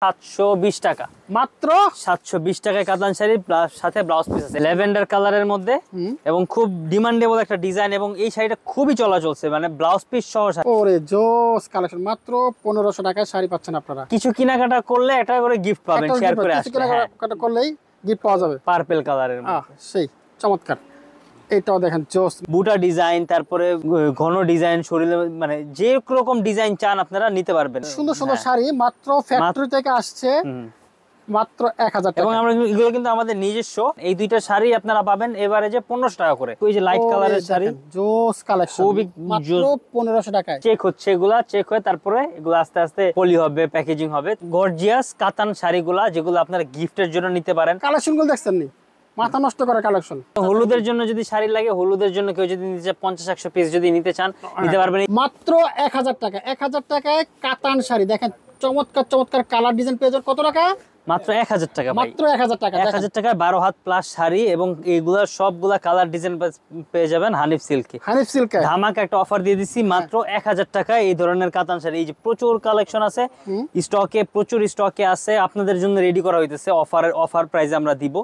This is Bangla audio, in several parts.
720 টাকা, মাত্র 720 টাকায় কাতান শাড়ি প্লাস সাথে ব্লাউজ পিস আছে ল্যাভেন্ডার কালারের মধ্যে এবং খুব ডিমান্ডেবল একটা ডিজাইন এবং এই শাড়িটা খুবই চলা চলছে, মানে ব্লাউজ পিস সহ শাড়ি। ওরে জোস কালেকশন, মাত্র 1500 টাকায় শাড়ি পাচ্ছেন আপনারা। কিছু কেনাকাটা করলে একটা করে গিফট পাবেন, শেয়ার করে কিছু আসলে। কেনাকাটা করলেই গিফট পাওয়া যাবে পার্পল কালারের মধ্যে সেই চমৎকার। এটাও দেখেন জোস, বুটা ডিজাইন, তারপরে ঘন ডিজাইন, শরীরে মানে যে রকম ডিজাইন চান আপনারা নিতে পারবেন। সুন্দর সুন্দর শাড়ি মাত্র ফ্যাক্টরি থেকে আসছে, মাত্র 1000 টাকা। এবং আমরা এগুলো কিন্তু আমাদের নিজস্ব। এই দুইটা শাড়ি আপনারা পাবেন এভারেজে 1500 টাকা করে। ওই যে লাইট কালারের শাড়ি, জোস কালেকশন, খুবই মাত্র 1500 টাকায়। চেক হচ্ছে, এগুলা চেক হয়ে তারপরে এগুলো আস্তে আস্তে পলি হবে, প্যাকেজিং হবে। গর্জিয়াস কাতান শাড়িগুলা যেগুলো আপনারা গিফটের জন্য নিতে পারেন। কালেকশনগুলো দেখছেন নি, মাথা নষ্ট করা কালেকশন। হলুদের জন্য যদি শাড়ি লাগে, হলুদের জন্য কেউ যদি নিতে চায় 50-100 পিস যদি নিতে চান নিতে পারবেন। মাত্র 1000 টাকা, 1000 টাকায় কাতান শাড়ি দেখেন, চমৎকার চমৎকার কালার ডিজাইন পেয়ে যাবেন। কত টাকা? মাত্র 1000 টাকা, মাত্র 1000 টাকা। 1000 টাকায় 12 হাত প্লাস শাড়ি এবং এগুলা সবগুলা কালার ডিজাইন পেয়ে যাবেন হানিফ সিল্কে। হানিফ সিল্কে ধামাকা একটা অফার দিয়ে দিচ্ছি মাত্র 1000 টাকায় এই ধরনের কাতান শাড়ি। এই যে প্রচুর কালেকশন আছে স্টকে, প্রচুর স্টকে আছে, আপনাদের জন্য রেডি করা হইতেছে। অফার প্রাইসে আমরা দিব।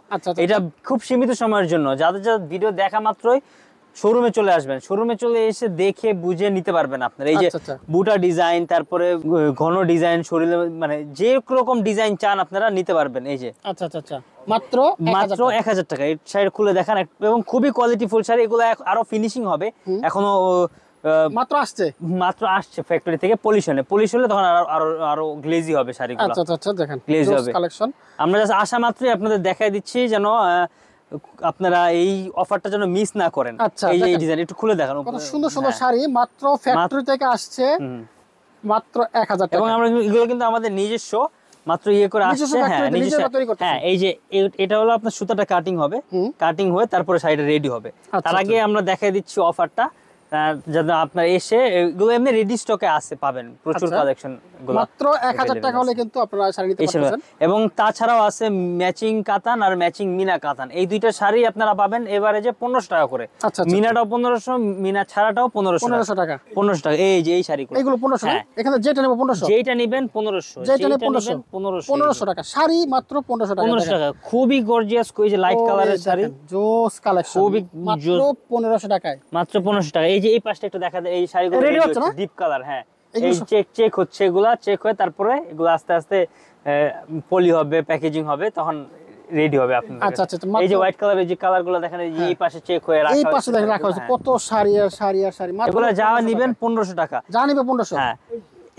এটা খুব সীমিত সময়ের জন্য। যাদের ভিডিও দেখা মাত্রই শোরুমে চলে আসবেন, শোরুমে চলে এসে দেখে বুঝে নিতে পারবেন আপনারা। এই যে বুটা ডিজাইন, তারপরে ঘন ডিজাইন, শরীরে মানে যে রকম ডিজাইন চান আপনারা নিতে পারবেন। এই যে মাত্র 1000 টাকা। এই শাড়ি খুলে দেখান, এবং খুবই কোয়ালিটি ফুল শাড়ি। এগুলো আরো ফিনিশিং হবে, এখনো মাত্র আসছে ফ্যাক্টরি থেকে। পলিশ হলে তখন আরো গ্লেজি হবে শাড়িগুলো। দেখেন গ্লেজি হবে কালেকশন। আমরা জাস্ট আসা মাত্রই আপনাদের দেখাই দিচ্ছি যেন আপনারা এই অফারটা যেন মিস না করেন। এই যে এই ডিজাইন একটু খুলে দেখান, কত সুন্দর সুন্দর শাড়ি মাত্র ফ্যাক্টরি থেকে আসছে, মাত্র 1000 টাকা। এবং আমরা এগুলো কিন্তু আমাদের নিজস্ব, মাত্র করে আসছে। হ্যাঁ, এই যে এটা হলো আপনার সুতাটা কাটিং হবে, কাটিং হয়ে তারপরে শাড়িটা রেডি হবে। তার আগে আমরা দেখাই দিচ্ছি অফারটা, যাতে আপনারা এসে এগুলো এমনি রেডি স্টকে আছে, পাবেন প্রচুর কালেকশন। মাত্র 1000 টাকা হলে কিন্তু আপনারা শাড়ি নিতে পারবেন। এবং তাছাড়াও আছে ম্যাচিং কাতান আর ম্যাচিং মিনা কাতান। এই দুইটা শাড়ি আপনারা পাবেন এভারেজে 1500 টাকা করে। মিনাটাও 1500, মিনা ছাড়াটাও 1500 টাকা। 1500 টাকা। এই যে এই শাড়িগুলো, এগুলো 1500। এখানে যেটা নেব 1500, যেটা নেবেন 1500, যেটা নেবেন 1500 টাকা। শাড়ি মাত্র 1500 টাকা। 1500 টাকা, খুবই গর্জিয়াস। কই যে লাইট কালারের শাড়ি, জোস কালেকশন, খুবই মাত্র 1500 টাকায়। মাত্র 1500 টাকা। এই যে এই পাশটা একটু দেখা দেয়, এই শাড়িগুলো রেডি হচ্ছে না, ডিপ কালার। হ্যাঁ, এই চেক হচ্ছে, এগুলা চেক হয়ে তারপরে এগুলো আস্তে আস্তে পলি হবে, প্যাকেজিং হবে, তখন রেডি হবে আপনাদের। এই যে হোয়াইট কালারের যে কালারগুলো দেখেন, এই পাশে চেক হয়ে রাখা, এই পাশে দেখেন রাখা আছে কত শাড়ি আর শাড়ি আর শাড়ি। এগুলো যা নেবেন 1500 টাকা, যা নেবে 1500। হ্যাঁ,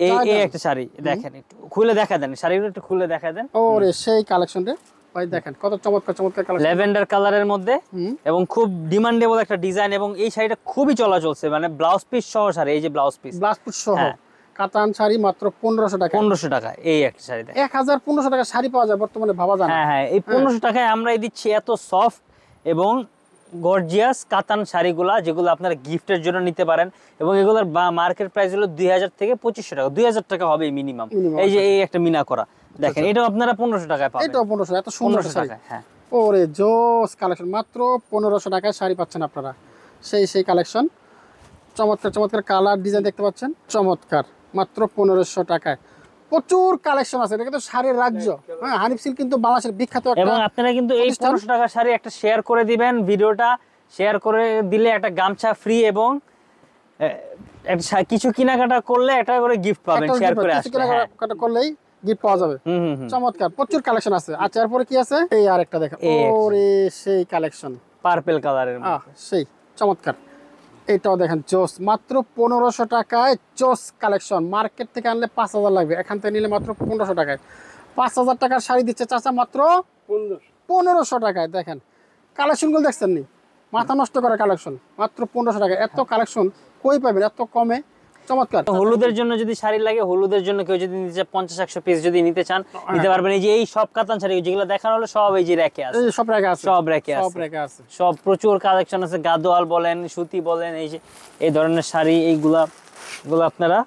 এই একটা শাড়ি দেখেন, একটু খুলে দেখা দেন, শাড়িগুলো একটু খুলে দেখা দেন। ওরে সেই কালেকশন রে ভাই, দেখেন কত চমৎকার চমৎকার কালেকশন, ল্যাভেন্ডার কালারের মধ্যে এবং খুব ডিমান্ডেবল একটা ডিজাইন এবং এই শাড়িটা খুবই চলা চলছে, মানে ব্লাউজ পিস সহ শাড়ি। এই যে ব্লাউজ পিস সহ কাতান শাড়ি মাত্র 1500 টাকা। 1500 টাকা এই একটা শাড়ি। 1500 টাকা শাড়ি পাওয়া যায় বর্তমানে, ভাবা যায় না। হ্যাঁ, এই 1500 টাকায় আমরাই দিচ্ছি এত সফট এবং গর্জিয়াস কাতান শাড়িগুলা, যেগুলো আপনারা গিফটের জন্য নিতে পারেন। এবং এগুলোর মার্কেট প্রাইস হলো 2000 থেকে 2500 টাকা, 2000 টাকা হবে মিনিমাম। এই যে এই একটা মিনা করা দেখেন, এটাও আপনারা 1500 টাকায় পাবেন। এটাও 1500, এত সুন্দর শাড়ি। হ্যাঁ, ওরে জোস কালেকশন, মাত্র 1500 টাকায় শাড়ি পাচ্ছেন আপনারা। সেই কালেকশন, চমৎকার চমৎকার কালার ডিজাইন দেখতে পাচ্ছেন, চমৎকার, মাত্র 1500 টাকায়। প্রচুর কালেকশন আছে, এটা কিন্তু শাড়ির রাজ্য। হ্যাঁ, হানিফ সিল্ক কিন্তু বাংলাদেশের বিখ্যাত একটা। এবং আপনারা কিন্তু এই 1500 টাকা শাড়ি একটা শেয়ার করে দিবেন, ভিডিওটা শেয়ার করে দিলে একটা গামছা ফ্রি এবং কিছু কেনাকাটা করলে একটা করে গিফট পাবেন, শেয়ার করে আসলে। কেনাকাটা করলেই গিফট পাওয়া যাবে। চমৎকার, প্রচুর কালেকশন আছে। আচ্ছা, এরপরে কি আছে? এই আরেকটা দেখেন, ওরে সেই কালেকশন, পার্পল কালারের, সেই চমৎকার। এটাও দেখেন জোস, মাত্র 1500 টাকায় জোস কালেকশন। মার্কেট থেকে আনলে 5000 লাগবে, এখান থেকে নিলে মাত্র 1500 টাকায়। 5000 টাকার শাড়ি দিচ্ছে চাচা মাত্র 1500 টাকায়। দেখেন কালেকশনগুলো দেখছেন নি, মাথা নষ্ট করা কালেকশন, মাত্র 1500 টাকা। এত কালেকশন কই পাবেন এত কমে? চমৎকার। হলুদের জন্য যদি শাড়ি লাগে, হলুদের জন্য কেউ যদি নিতে চায় 50-100 পিস যদি নিতে চান নিতে পারবেন। এই যে এই সব কাতান শাড়ি যেগুলো দেখানো হলো সব এই যে রেকে আছে, সব রেকে আছে, সব প্রচুর কালেকশন আছে। গাদোয়াল বলেন, সুতি বলেন, এই যে এই ধরনের শাড়ি, এগুলো আপনারা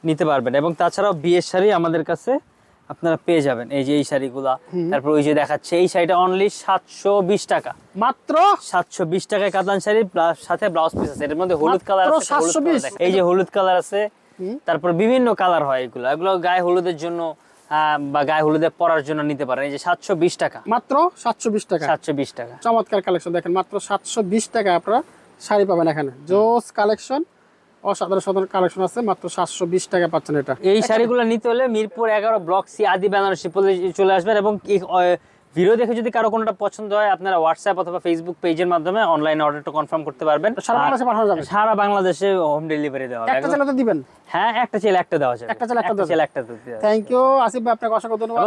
নিতে পারবেন। এবং তাছাড়াও বিয়ের শাড়ি আমাদের কাছে আপনারা পেয়ে যাবেন। এই যে এই শাড়িগুলা, তারপর ওই যে দেখাচ্ছে এই শাড়িটা অনলি 720 টাকা, মাত্র 720 টাকায় কাতান শাড়ি সাথে ব্লাউজ পিস আছে। এর মধ্যে হলুদ কালার আছে, এই যে হলুদ কালার আছে, তারপর বিভিন্ন কালার হয়। এগুলো গায়ে হলুদের জন্য বা গায়ে হলুদে পরার জন্য নিতে পারেন। এই যে 720 টাকা, মাত্র 720 টাকা। 720 টাকা, চমৎকার কালেকশন দেখেন, মাত্র 720 টাকায় আপনারা শাড়ি পাবেন এখানে। জোস কালেকশন, অসাধারণ সাধারণ কালেকশন আছে, মাত্র 720 টাকা পাচ্ছেন এটা। এই শাড়িগুলো নিতে হলে মিরপুর 11 ব্লক সি আদি বেনারসি চলে আসবেন। এবং ভিডিও দেখে যদি কারো কোনটা পছন্দ হয় আপনারা হোয়াটসঅ্যাপ অথবা ফেসবুক পেজের মাধ্যমে অনলাইনে অর্ডারটা কনফার্ম করতে পারবেন। সারা বাংলাদেশে পাঠানো যাবে, সারা বাংলাদেশে হোম ডেলিভারি দেওয়া হবে। একটা চাইলে তো দিবেন? হ্যাঁ, একটা চাইলে একটা দেওয়া যাবে, একটা চাইলে একটা একটা চাইলে একটা দেওয়া যাবে। থ্যাংক ইউ আসিফ ভাই, আপনাকে অসংখ্য ধন্যবাদ।